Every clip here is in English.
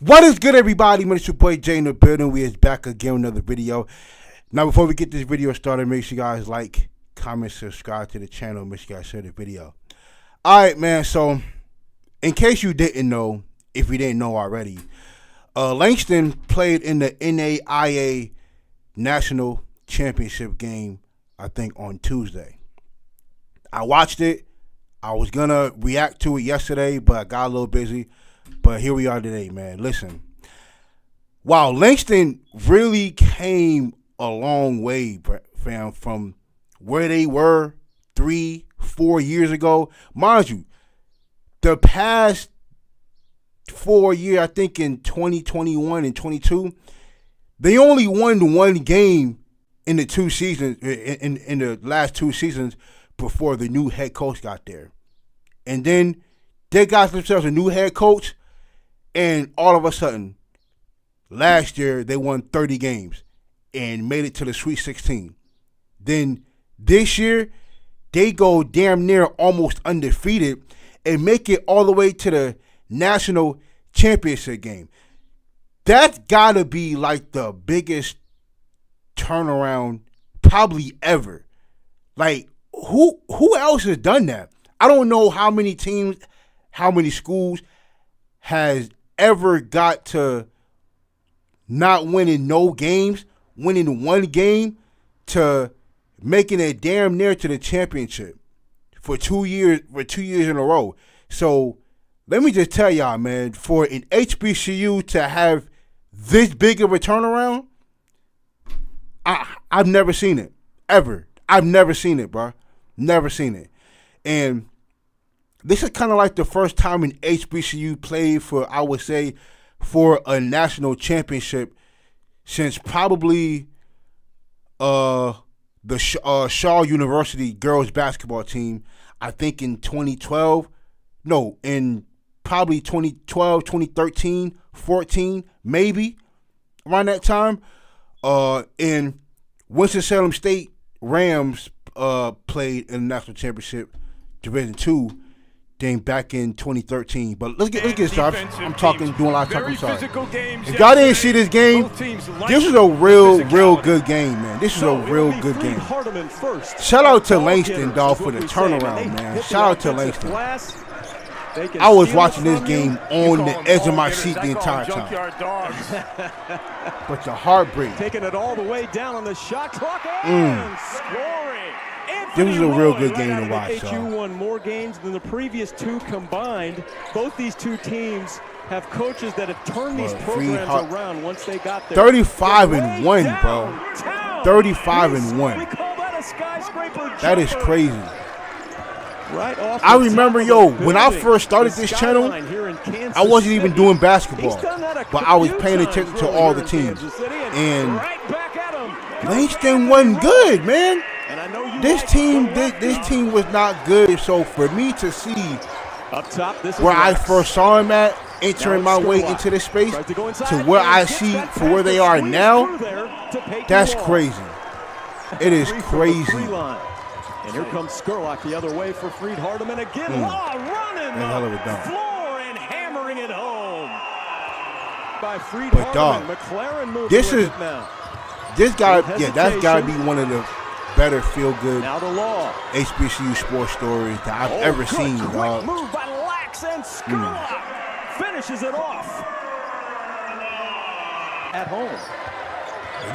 What is good, everybody? Man, it's your boy Jay in the building. We is back again with another video. Now, before we get this video started, make sure you guys like, comment, subscribe to the channel. Make sure you guys share the video. All right, man. So, in case you didn't know, if you didn't know already, Langston played in the NAIA National Championship game, I think, on Tuesday. I watched it. I was going to react to it yesterday, but I got a little busy. But here we are today, man. Listen, wow, Langston really came a long way, fam, from where they were 3-4 years ago. Mind you, the past 4 years, I think in 2021 and 22, they only won one game in the 2 seasons, in the last 2 seasons before the new head coach got there. And then they got themselves a new head coach, and all of a sudden, last year, they won 30 games and made it to the Sweet 16. Then this year, they go damn near almost undefeated and make it all the way to the National Championship game. That's got to be like the biggest turnaround probably ever. Like, who else has done that? I don't know how many teams, how many schools has ever got to not winning no games, winning one game, to making it damn near to the championship for 2 years, in a row. So let me just tell y'all, man, for an HBCU to have this big of a turnaround, I've never seen it, ever. I've never seen it, bro. Never seen it. And this is kind of like the first time an HBCU played for, I would say, for a national championship since probably the Shaw University girls basketball team, I think in 2012. No, in probably 2012, 2013, 14, maybe, around that time. And Winston-Salem State Rams played in the national championship, Division II, thing back in 2013. But let's get started. I'm talking, doing a lot of talking. Sorry. If y'all didn't see this game, this was a real good game, man. This was a real good game. Shout out to Langston, dog, for the turnaround, man. Shout out to Langston. I was watching this game on the edge of my seat the entire time. But the heartbreak. Taking it all the way down on the shot clock and scoring. This was a real good game to watch. HBCU won more games than the previous 2 combined. Both these 2 teams have coaches that have turned these programs around once they got there. 35-1, bro. 35-1. That is crazy. Right off I remember, when I first started this channel, I wasn't even doing basketball, but I was paying attention to all the teams. And Langston wasn't good, man. This team was not good. So for me to see where I first saw him at, entering my way into this space, to where I see for where they are now, that's crazy. It is crazy. And here comes Skurlock the other way for Freed-Hardeman again. Running hell of a dunk. Floor and hammering it home. By Freed-Hardeman, McLaren moves now. That's got to be one of the better feel-good HBCU sports stories that I've ever seen, dog. Move by Langston. Skurlock finishes it off at home.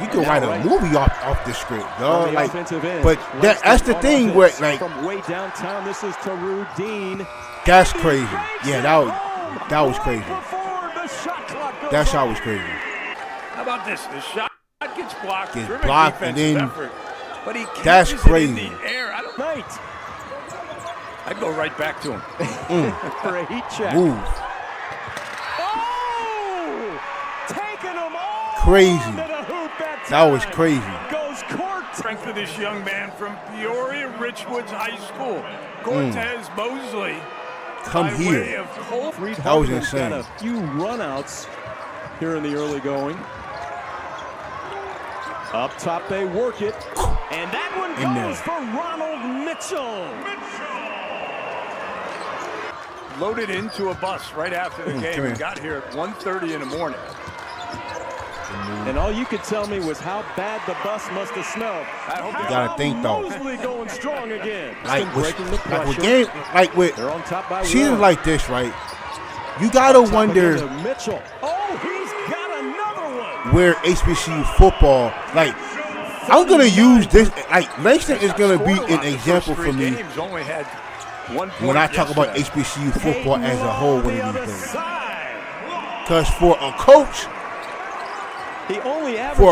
You can write a movie off the script, dog. Like, but that's the thing where, like, from way downtown, this is Taru Dean. That's crazy. Yeah, that was crazy. That shot was crazy. How about this? The shot gets blocked. And then effort, but he that's crazy. In the air. I'd go right back to him for a heat check. Move. Oh, taking them all. Crazy. That was crazy. Strength of this young man from Peoria Richwoods High School, Cortez Mosley. Come here. That was insane. A few runouts here in the early going. Up top, they work it, and that one goes for Ronald Mitchell. loaded into a bus right after the game and got here at 1:30 in the morning. And all you could tell me was how bad the bus must have smelled. You gotta think though. Mosley going strong again. Like with They're on top by seasons like this, right? You gotta wonder. Mitchell. Oh, he's got another one. Where HBCU football, like, I'm gonna use this. Like, Langston is gonna be an example for me when I talk about HBCU football as a whole one of these days. Because for a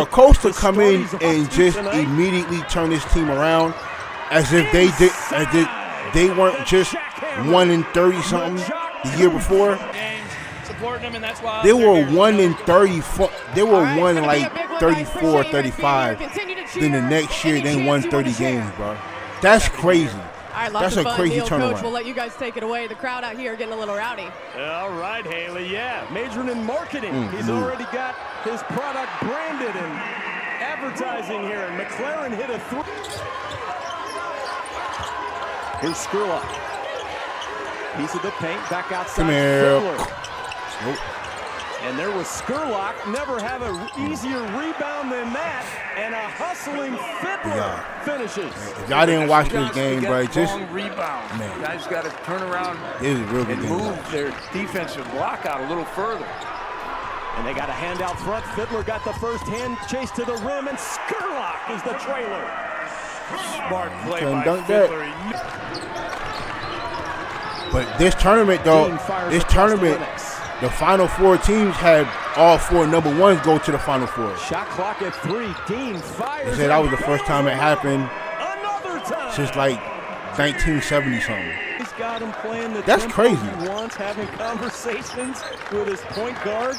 coach to come in and just immediately turn this team around, as if they weren't just 1-30 something the year before. They were 1-30. They were 34, 35. Then the next year they won 30 games, bro. That's crazy. That's a crazy turnaround. Coach, we'll let you guys take it away. The crowd out here getting a little rowdy. All right, Haley. Yeah, majoring in marketing. He's already got his product branded and advertising here. And McLaren hit a three. Here's Skurlock. Piece of the paint back outside. Come here. Nope. And there was Skurlock, never have an easier rebound than that, and a hustling Fiddler finishes. If y'all didn't watch this game, bro, just rebound. Man. Guys got to turn around and move their defensive block out a little further. And they got a hand out front. Fiddler got the first hand chase to the rim, and Skurlock is the trailer. Smart play by Fiddler. Fiddler. But this tournament, though, the Final Four teams had all 4 #1s go to the Final Four. Shot clock at 3. Dean fires. They said that was the first time it happened Another time. since like 1970 something. He's got him playing the That's crazy. He wants, having conversations with his point guard.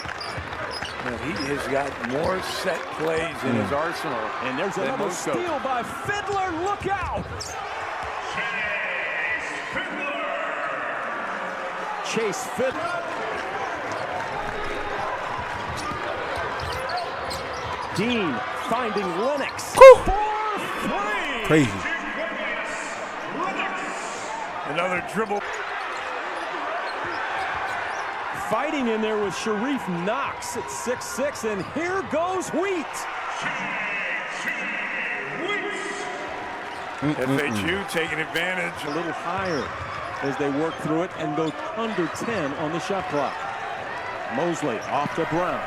He has got more set plays in his arsenal. And there's another steal by Fiddler. Look out! Chase Fiddler. Dean finding Lennox. 4-3. Crazy. Another dribble. Fighting in there with Sharif Knox at 6'6", and here goes Wheat. FHU taking advantage. A little higher as they work through it and go under 10 on the shot clock. Mosley off to Brown.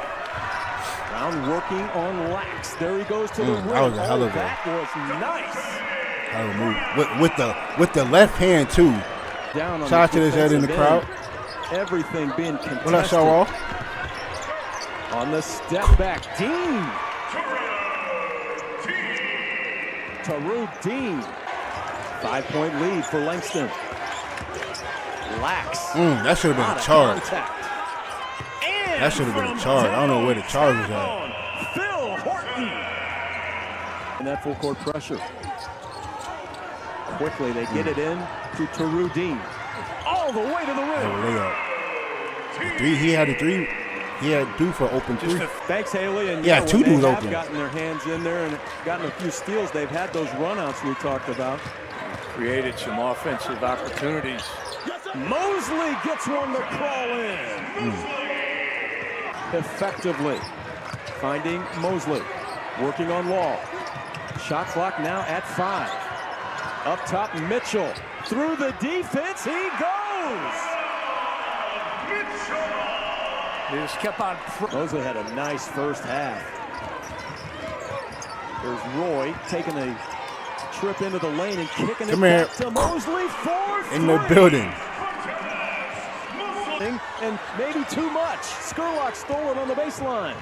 Brown working on Lax. There he goes to the rim. That was a hell of a. That was nice. Hell of a move. With the left hand too. Down on Shout out to this head in the crowd. Everything being contested. What I show off? On the step back, Dean. Taru Dean. 5-point lead for Langston. Lax. That should have been a charge. And That should have been a charge. I don't know where the charge was at. Phil Horton. And that full court pressure. Quickly they get it in to Taru Dean. All the way to the rim. He had a three. He had 2 for open 3. Thanks, Haley. And yeah, 2 dudes open. They've gotten their hands in there and gotten a few steals. They've had those runouts we talked about. Created some offensive opportunities. Mosley gets one to crawl in. Effectively. Finding Mosley. Working on Wall. Shot clock now at 5. Up top, Mitchell. Through the defense, he goes. He just kept on. Mosley had a nice first half. There's Roy taking a trip into the lane and kicking it back to Mosley. 4-3. In the building. And maybe too much. Skurlock stole it on the baseline.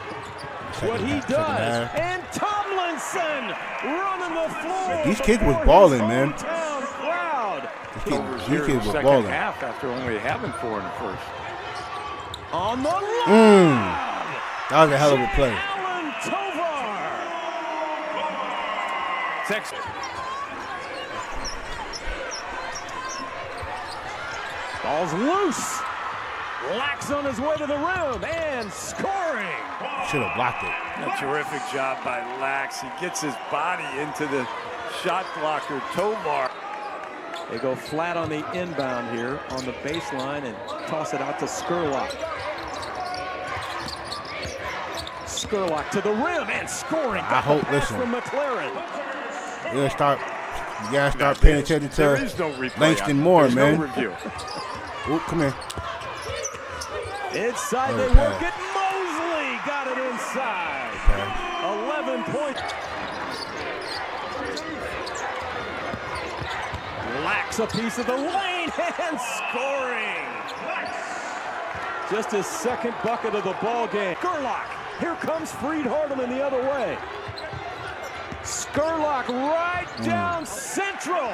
What he does. And Tomlinson running the floor. These kids was balling, man. These kids was balling. Half after only having 4 in the first. On the line. That was a hell of a play. Alan Tovar. Texas. Ball's loose. Lax on his way to the rim and scoring. Should have blocked it. A terrific job by Lax. He gets his body into the shot blocker, Tovar. They go flat on the inbound here on the baseline and toss it out to Skurlock. Skurlock to the rim and scoring. I hope, listen. From McLaren. You gotta start paying attention to Langston more, man. Oop, come here. Inside they work it. Mosley got it inside. 11 points. Lacks a piece of the lane and scoring. Just his second bucket of the ball game. Skurlock. Here comes Freed-Hardeman the other way. Skurlock right down central.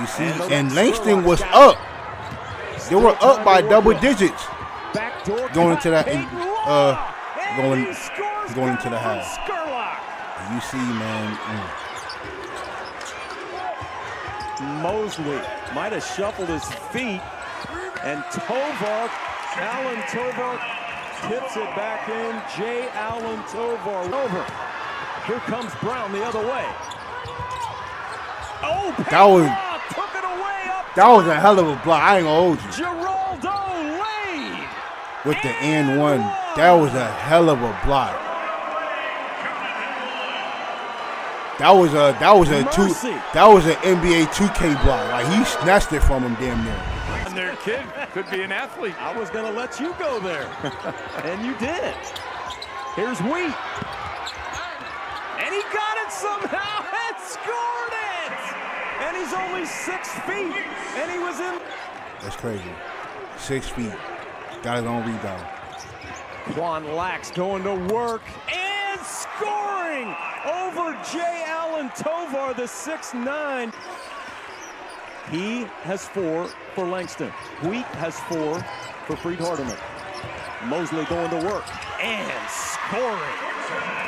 You see, and Langston was up. They were up by double digits going into that, going into the half. You see, man. Mosley might have shuffled his feet, and Alan Tovar tips it back in. J. Alan Tovar over. Here comes Brown the other way. Oh, took it away up. That was a hell of a block. I ain't gonna hold you. Geraldo Lane with the and one. That was a hell of a block. That was an NBA 2K block. Like, he snatched it from him damn near. And their kid could be an athlete. I was gonna let you go there, and you did. Here's Wheat, and he got it somehow and scored it. And he's only 6 feet, and he was in. That's crazy. 6 feet. Got his own rebound. Quan Lax going to work and scoring over J. Alan Tovar, the 6'9". He has 4 for Langston. Wheat has 4 for Freed-Hardeman. Mosley going to work and scoring.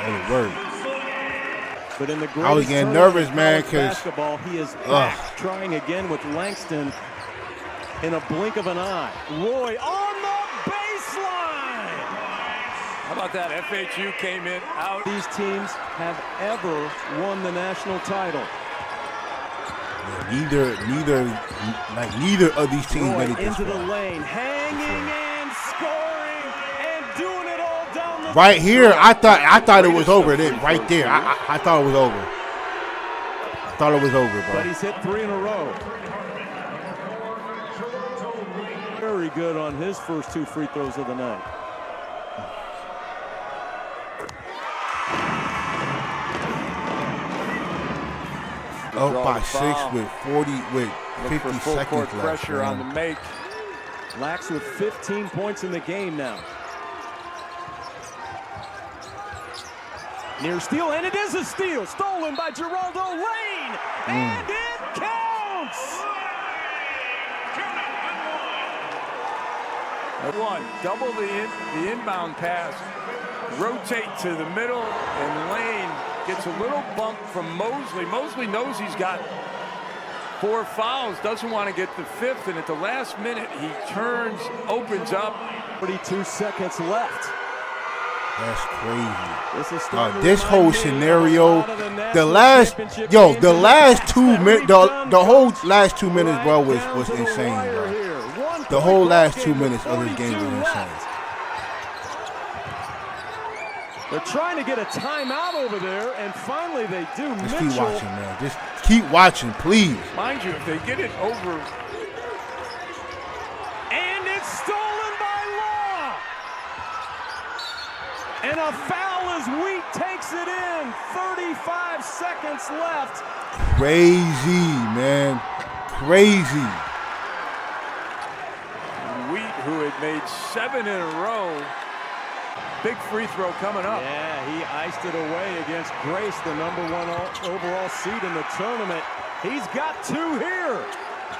That worked. But in the I was getting nervous, man, because basketball, he is back trying again with Langston in a blink of an eye. Roy on the baseline. How about that? FHU came in out. These teams have ever won the national title. Yeah, neither of these teams Roy made it this into the far. lane, hanging and scoring and doing it all down the right here. I thought it was over. Right there, I thought it was over. I thought it was over, bro. But he's hit 3 in a row. Very good on his first 2 free throws of the night. Up by 6 with 50 seconds left. Pressure on the make. Lax with 15 points in the game now. Near steal, and it is a steal. Stolen by Geraldo Lane, and it counts. Double the inbound pass. Rotate to the middle, and Lane gets a little bump from Mosley. Mosley knows he's got 4 fouls, doesn't want to get the 5th, and at the last minute, he turns, opens up. 42 seconds left. That's crazy. This whole scenario, the last 2 minutes, the whole last 2 minutes, bro, was insane, bro. The whole last 2 minutes of this game was insane. They're trying to get a timeout over there, and finally they do. Just keep watching, man. Just keep watching, please. Mind you, if they get it over. And it's stolen by Law. And a foul as Wheat takes it in. 35 seconds left. Crazy, man. Crazy. Wheat, who had made 7 in a row. Big free throw coming up. Yeah, he iced it away against Grace, the #1 overall seed in the tournament. He's got 2 here.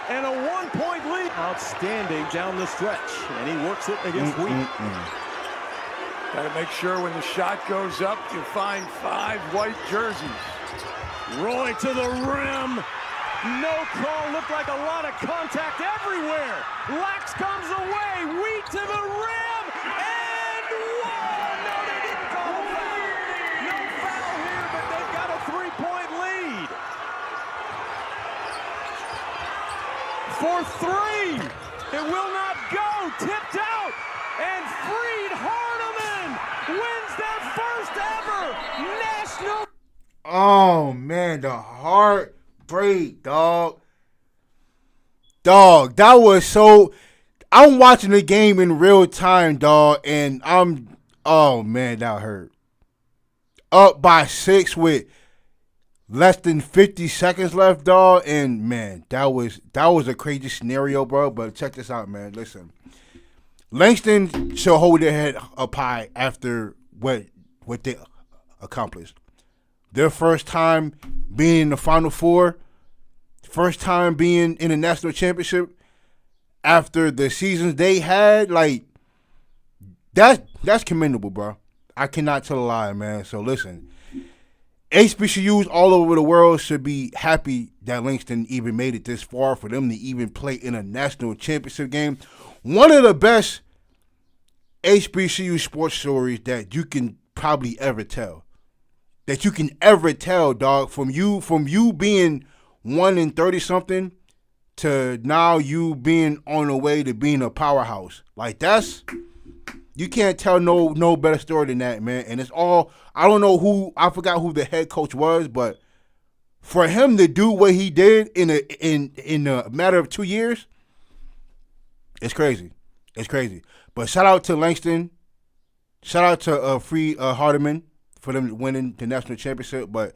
And a 1-point lead. Outstanding down the stretch. And he works it against Wheat. Got to make sure when the shot goes up, you find 5 white jerseys. Roy to the rim. No call. Looked like a lot of contact everywhere. Lax comes away. Wheat to the rim. And no, they didn't call a foul. No foul here, but for three. It will not go. Tipped out. And Freed-Hardeman wins their first ever national. Oh, man, the heartbreak, dog. Dog, that was so... I'm watching the game in real time, dog, and oh, man, that hurt. Up by 6 with less than 50 seconds left, dog, and, man, that was a crazy scenario, bro, but check this out, man. Listen, Langston should hold their head up high after what they accomplished. Their first time being in the Final Four, first time being in the national championship after the seasons they had, like, that's commendable, bro. I cannot tell a lie, man. So listen, HBCUs all over the world should be happy that Langston even made it this far, for them to even play in a national championship game. One of the best HBCU sports stories that you can probably ever tell. That you can ever tell, dog. From you being 1 in 30 something to now you being on the way to being a powerhouse. Like, that's, you can't tell no better story than that, man. And it's all, I don't know I forgot who the head coach was, but for him to do what he did in a matter of 2 years, it's crazy. It's crazy. But shout out to Langston. Shout out to Freed-Hardeman for them winning the national championship. But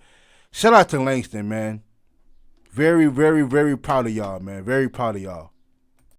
shout out to Langston, man. Very, very, very proud of y'all, man. Very proud of y'all.